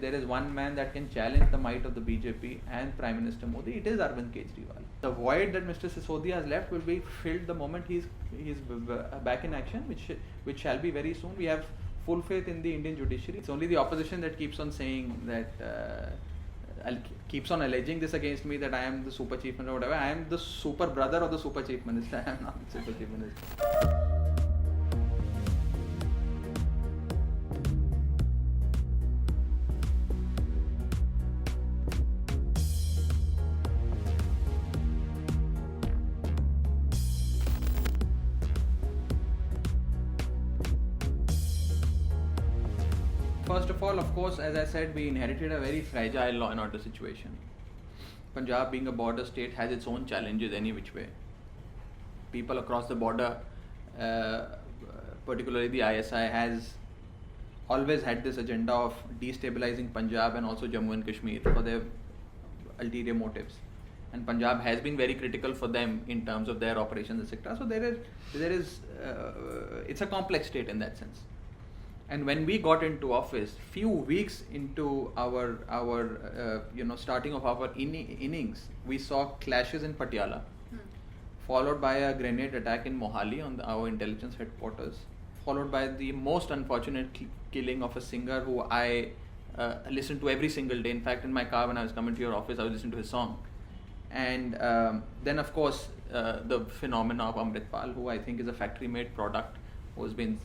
There is one man that can challenge the might of the BJP and Prime Minister Modi. It is Arvind Kejriwal. The void that Mr. Sisodia has left will be filled the moment he's back in action, which shall be very soon. We have full faith in the Indian judiciary. It's only the opposition that keeps on saying that. Keeps on alleging this against me, that I am the super chief minister or whatever. I am the super brother of the super chief minister. I am not the super chief minister. First of all, of course, as I said, we inherited a very fragile law and order situation. Punjab, being a border state, has its own challenges any which way. People across the border, particularly the ISI, has always had this agenda of destabilizing Punjab and also Jammu and Kashmir for their ulterior motives. And Punjab has been very critical for them in terms of their operations, etc. So it's a complex state in that sense. And when we got into office, few weeks into our starting of our innings, we saw clashes in Patiala, followed by a grenade attack in Mohali on our intelligence headquarters, followed by the most unfortunate killing of a singer who I listened to every single day. In fact, in my car when I was coming to your office, I was listening to his song. And then, of course, the phenomena of Amritpal, who I think is a factory-made product, who has been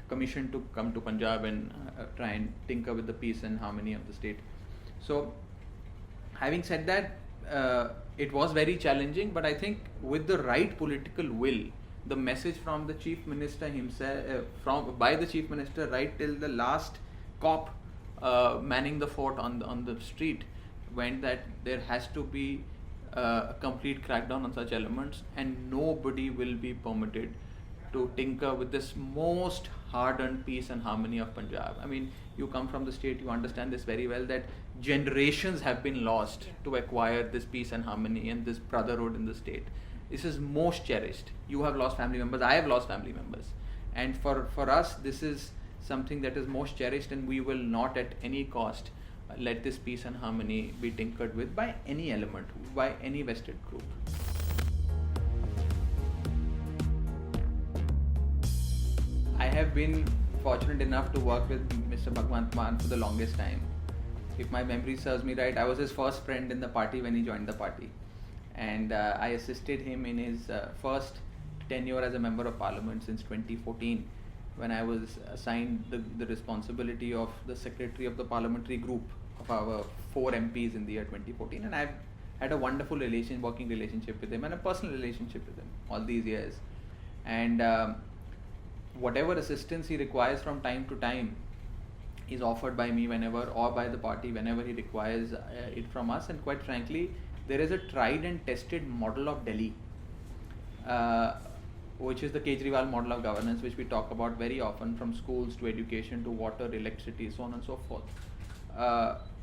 commissioned to come to Punjab and try and tinker with the peace and harmony of the state. So, having said that, it was very challenging, but I think with the right political will, the message from the Chief Minister himself, by the Chief Minister right till the last cop manning the fort on the street, went that there has to be a complete crackdown on such elements, and nobody will be permitted to tinker with this most hard-earned peace and harmony of Punjab. I mean, you come from the state, you understand this very well, that generations have been lost to acquire this peace and harmony and this brotherhood in the state. This is most cherished. You have lost family members, I have lost family members. And for us, this is something that is most cherished, and we will not at any cost let this peace and harmony be tinkered with by any element, by any vested group. I have been fortunate enough to work with Mr. Bhagwatman for the longest time. If my memory serves me right, I was his first friend in the party when he joined the party. And I assisted him in his first tenure as a member of parliament since 2014, when I was assigned the responsibility of the secretary of the parliamentary group of our 4 MPs in the year 2014. And I've had a wonderful working relationship with him and a personal relationship with him all these years. And whatever assistance he requires from time to time is offered by me whenever, or by the party whenever he requires it from us. And quite frankly, there is a tried and tested model of Delhi, which is the Kejriwal model of governance, which we talk about very often, from schools to education to water, electricity, so on and so forth.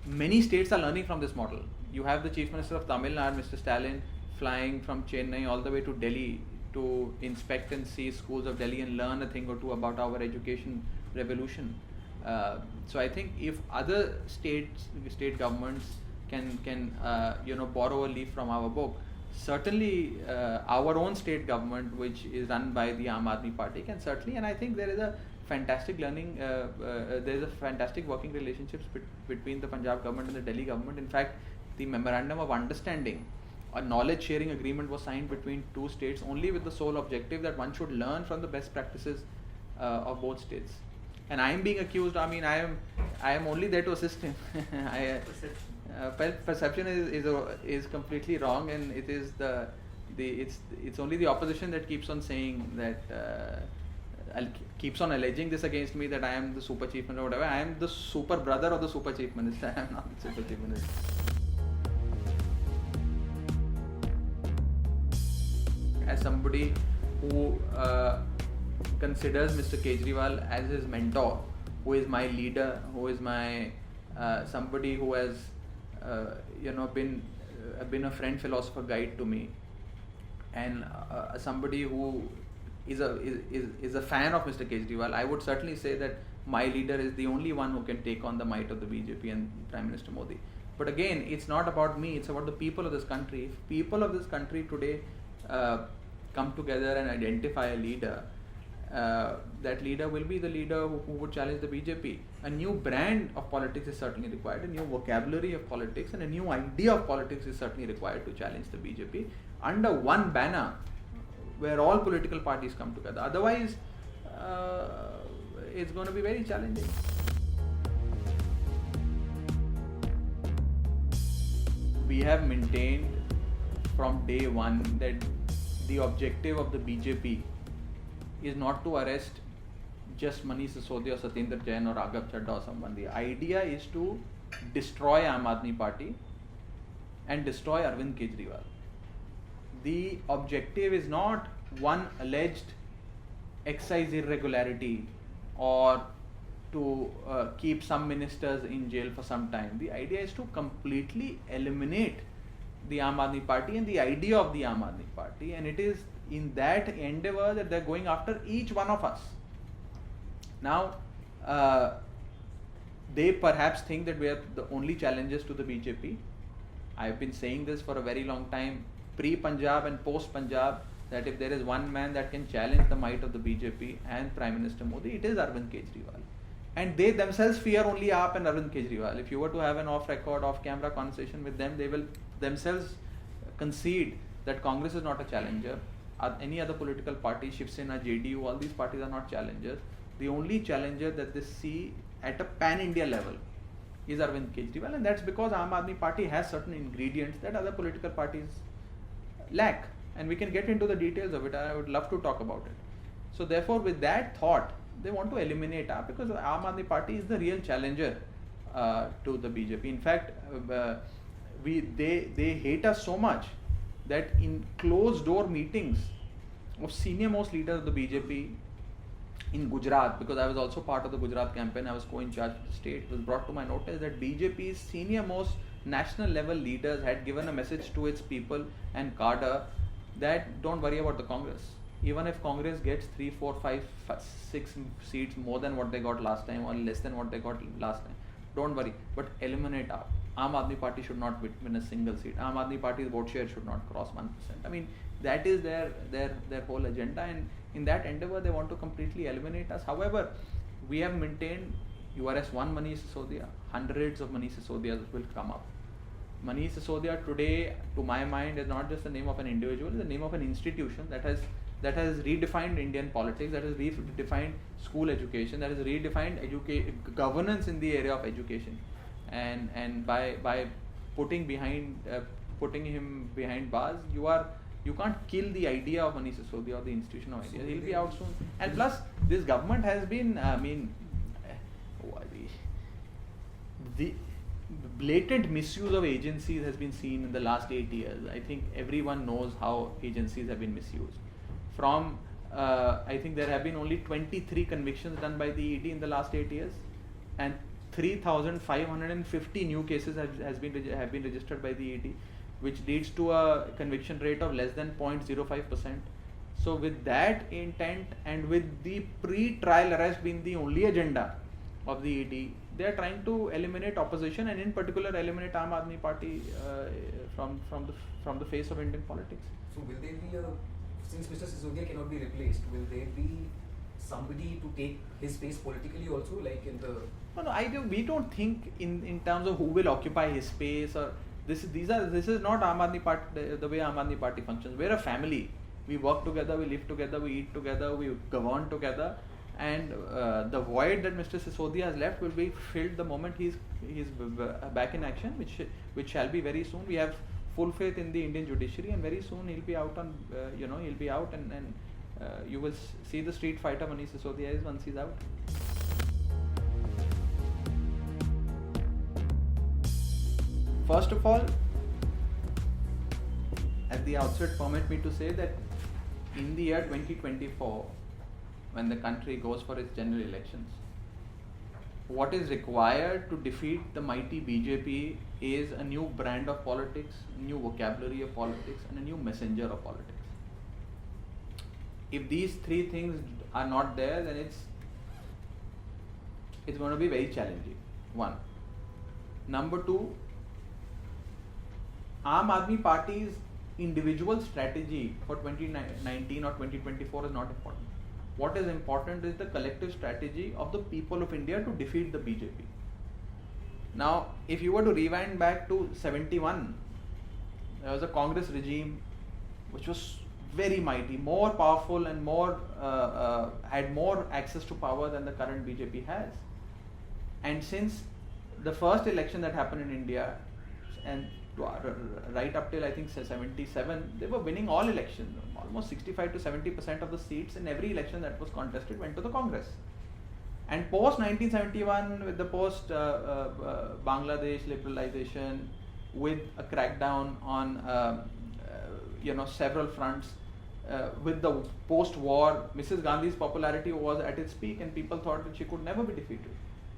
Many states are learning from this model. You have the Chief Minister of Tamil Nadu, Mr. Stalin, flying from Chennai all the way to Delhi to inspect and see schools of Delhi and learn a thing or two about our education revolution. So I think if other state governments can borrow a leaf from our book, certainly our own state government, which is run by the Aam Aadmi Party, can certainly. And I think there is a fantastic fantastic working relationships between the Punjab government and the Delhi government. In fact, the memorandum of understanding, a knowledge sharing agreement, was signed between 2 states only with the sole objective that one should learn from the best practices of both states. And I am being accused, I mean, I am only there to assist him. Perception is completely wrong, and it is it's only the opposition that keeps on saying that keeps on alleging this against me, that I am the super chief minister or whatever. I am the super brother of the super chief minister. I am not the super chief minister. As somebody who considers Mr. Kejriwal as his mentor, who is my leader, who is my somebody who has been a friend, philosopher, guide to me, and somebody who is a fan of Mr. Kejriwal, I would certainly say that my leader is the only one who can take on the might of the BJP and Prime Minister Modi. But again, it's not about me, it's about the people of this country. If people of this country today come together and identify a leader, that leader will be the leader who would challenge the BJP. A new brand of politics is certainly required, a new vocabulary of politics and a new idea of politics is certainly required to challenge the BJP under one banner where all political parties come together. Otherwise, it's going to be very challenging. We have maintained from day one that the objective of the BJP is not to arrest just Manish Sisodia or Satyendra Jain or Raghav Chadha or someone. The idea is to destroy Aam Aadmi Party and destroy Arvind Kejriwal. The objective is not one alleged excise irregularity or to keep some ministers in jail for some time. The idea is to completely eliminate the Aam Aadmi Party and the idea of the Aam Aadmi Party, and it is in that endeavor that they're going after each one of us. Now, they perhaps think that we are the only challengers to the BJP. I've been saying this for a very long time, pre-Punjab and post-Punjab, that if there is one man that can challenge the might of the BJP and Prime Minister Modi, it is Arvind Kejriwal. And they themselves fear only AAP and Arvind Kejriwal. If you were to have an off-record, off-camera conversation with them, they will themselves concede that Congress is not a challenger. Any other political party, Shiv Sena, JDU, all these parties are not challengers. The only challenger that they see at a pan-India level is Arvind Kejriwal, and that's because Aam Aadmi Party has certain ingredients that other political parties lack. And we can get into the details of it. I would love to talk about it. So therefore, with that thought, they want to eliminate AAP because Aam Aadmi Party is the real challenger to the BJP. In fact, they hate us so much that in closed door meetings of senior most leaders of the BJP in Gujarat, because I was also part of the Gujarat campaign, I was co-in charge of the state, it was brought to my notice that BJP's senior most national level leaders had given a message to its people and cadre that don't worry about the Congress. Even if Congress gets 3, 4, 5, 6 seats more than what they got last time or less than what they got last time, don't worry, but eliminate AAP. Aam Aadmi Party should not win a single seat. Aam Aadmi Party's vote share should not cross 1%. I mean, that is their whole agenda, and in that endeavor they want to completely eliminate us. However, we have maintained you arrest one Manish Sisodia, hundreds of Manish Sisodias will come up. Manish Sisodia today, to my mind, is not just the name of an individual, it's the name of an institution that has redefined Indian politics, that has redefined school education, that has redefined governance in the area of education. And by putting him behind bars, you can't kill the idea of Manish Sisodia or the institution of ideas. He'll be out soon. And plus, this government has been, the blatant misuse of agencies has been seen in the last 8 years. I think everyone knows how agencies have been misused. I think there have been only 23 convictions done by the ED in the last 8 years, and 3,550 new cases have been registered by the ED, which leads to a conviction rate of less than 0.05%. So with that intent and with the pre-trial arrest being the only agenda of the ED, they are trying to eliminate opposition and in particular eliminate Aam Aadmi Party from the face of Indian politics. So will there be since Mr. Sisodia cannot be replaced, will there be somebody to take his space politically also, like in the... No, we don't think in terms of who will occupy his space, or this is not Aam Aadmi Party, the way Aam Aadmi Party functions. We're a family. We work together, we live together, we eat together, we govern together, and the void that Mr. Sisodia has left will be filled the moment he's back in action, which shall be very soon. We have full faith in the Indian judiciary, and very soon he'll be out and you will see the street fighter Manish Sisodia is once he's out. First of all, at the outset, permit me to say that in the year 2024, when the country goes for its general elections, what is required to defeat the mighty BJP is a new brand of politics, a new vocabulary of politics, and a new messenger of politics. If these three things are not there, then it's going to be very challenging. One. Number two, Aam Aadmi Party's individual strategy for 2019 or 2024 is not important. What is important is the collective strategy of the people of India to defeat the BJP. Now, if you were to rewind back to 71, there was a Congress regime which was very mighty, more powerful and more had more access to power than the current BJP has. And since the first election that happened in India, and right up till I think 77, they were winning all elections. Almost 65 to 70% of the seats in every election that was contested went to the Congress. And post 1971, with the post Bangladesh liberalization, with a crackdown on several fronts, with the post-war, Mrs. Gandhi's popularity was at its peak, and people thought that she could never be defeated.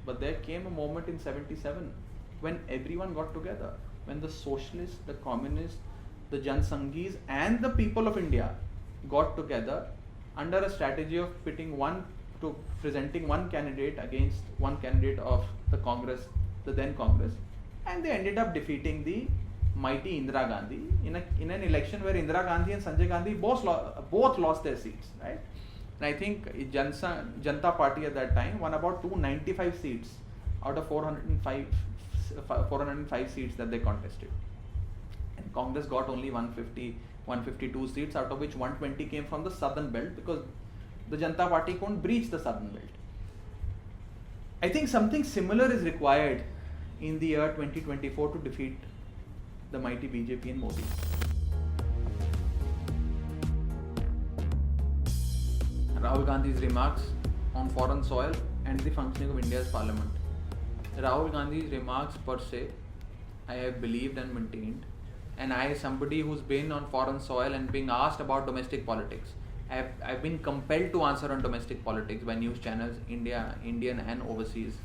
But there came a moment in 77 when everyone got together, when the socialists, the communists, the Jansanghis and the people of India got together under a strategy of presenting one candidate against one candidate of the Congress, the then Congress, and they ended up defeating the mighty Indira Gandhi in an election where Indira Gandhi and Sanjay Gandhi both lost their seats, right? And I think Janata Party at that time won about 295 seats out of 405 seats that they contested. And Congress got only 152 seats, out of which 120 came from the southern belt because the Janata Party couldn't breach the southern belt. I think something similar is required in the year 2024 to defeat the mighty BJP and Modi. Rahul Gandhi's remarks on foreign soil and the functioning of India's parliament. Rahul Gandhi's remarks per se, I have believed and maintained, and I, somebody who's been on foreign soil and being asked about domestic politics, I've been compelled to answer on domestic politics by news channels, Indian and overseas.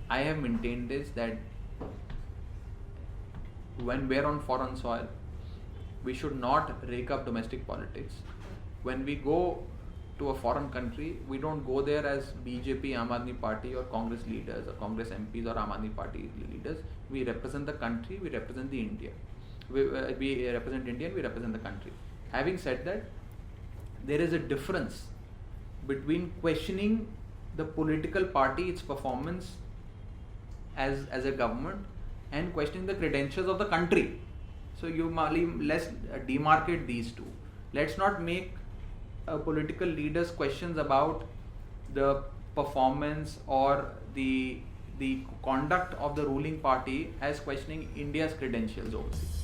I have maintained this, that when we're on foreign soil, we should not rake up domestic politics. When we go to a foreign country, we don't go there as BJP, Aam Aadmi Party or Congress leaders or Congress MPs or Aam Aadmi Party leaders. We represent the country, we represent the India. We represent India and we represent the country. Having said that, there is a difference between questioning the political party, its performance as a government, and questioning the credentials of the country. So let's demarcate these two. Let's not make political leaders' questions about the performance or the conduct of the ruling party as questioning India's credentials overseas.